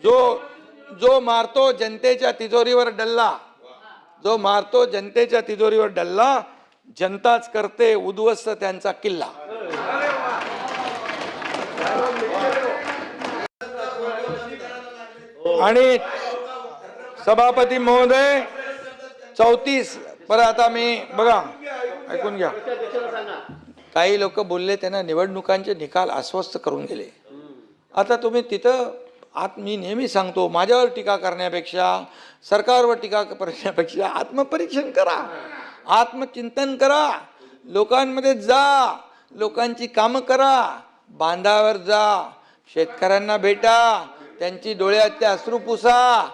जो जो मारतो जनतेच्या तिजोरीवर डल्ला, जो मारतो जनतेच्या तिजोरीवर डल्ला, जनताच करते उद्ध्वस्त त्यांचा किल्ला. आणि सभापती महोदय 34 परत आता मी बघा ऐकून घ्या. काही लोक बोलले त्यांना निवडणुकांचे निकाल अस्वस्थ करून गेले. आता तुम्ही तिथं मी नेहमी सांगतो, माझ्यावर टीका करण्यापेक्षा सरकारवर टीका करण्यापेक्षा आत्मपरीक्षण करा, आत्मचिंतन करा, लोकांमध्ये जा, लोकांची कामं करा, बांधावर जा, शेतकऱ्यांना भेटा, त्यांची डोळ्यातले अश्रू पुसा.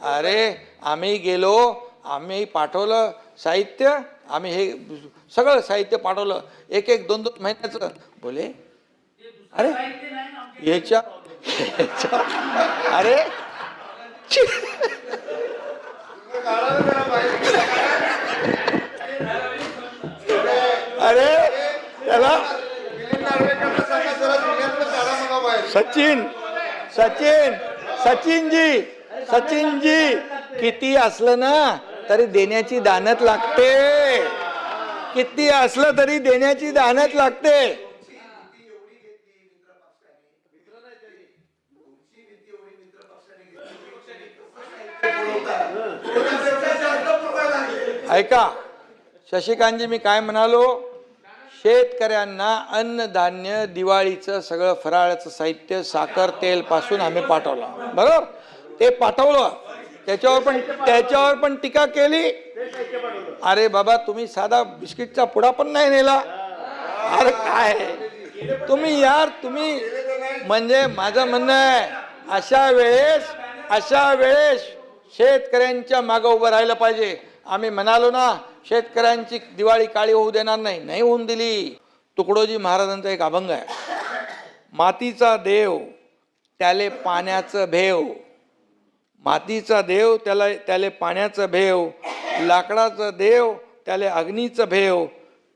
अरे आम्ही गेलो, आम्ही पाठवलं साहित्य, आम्ही हे सगळं साहित्य पाठवलं, एक एक दोन दोन महिन्याचं. बोले अरे याच्या अरे अरे त्याला सचिनजी किती असलं ना तरी देण्याची दानत लागते, किती असलं तरी देण्याची दानत लागते. ऐका शशिकांतजी, मी काय म्हणालो, शेतकऱ्यांना अन्नधान्य, दिवाळीचं सगळं फराळाचं साहित्य, साखर, तेल पासून आम्ही पाठवलं, बरोबर, ते पाठवलं, त्याच्यावर पण टीका केली. अरे बाबा तुम्ही साधा बिस्किटचा पुडा पण नाही नेला. अरे काय तुम्ही यार, तुम्ही म्हणजे माझं म्हणणं आहे अशा वेळेस शेतकऱ्यांच्या मागे उभं राहिलं पाहिजे. आम्ही म्हणालो ना शेतकऱ्यांची दिवाळी काळी होऊ देणार नाही, नाही होऊन दिली. तुकडोजी महाराजांचा एक अभंग आहे, मातीचा देव त्याले पाण्याचं भेव, मातीचा देव त्याले पाण्याचं भेव, लाकडाचं देव त्याले अग्नीचं भेव.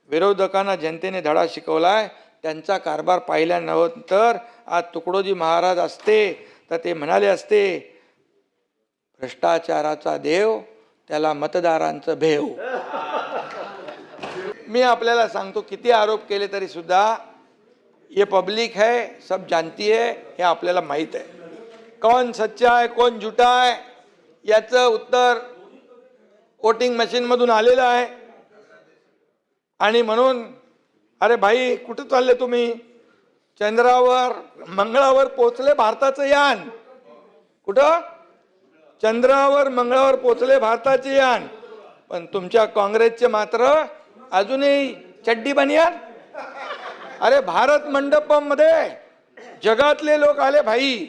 विरोधकांना जनतेने धडा शिकवलाय. त्यांचा कारभार पाहिल्यानंतर आज तुकडोजी महाराज असते तर ते म्हणाले असते, भ्रष्टाचाराचा देव त्याला मतदारांचं भेव. मी आपल्याला सांगतो, किती आरोप केले तरी सुद्धा ये पब्लिक है, सब जानती है, हे आपल्याला माहित आहे. कौन सच्चा है कौन झूठा है याचं उत्तर वोटिंग मशीन मधून आलेलं आहे. आणि म्हणून अरे भाई कुठे चालले तुम्ही? चंद्रावर मंगळावर पोहोचले भारताचं यान. कुठं? चंद्रावर मंगळावर पोहोचले भारताचे यान. पण तुमच्या काँग्रेसचे मात्र अजूनही चड्डी बनियान. अरे भारत मंडपम मध्ये जगातले लोक आले भाई,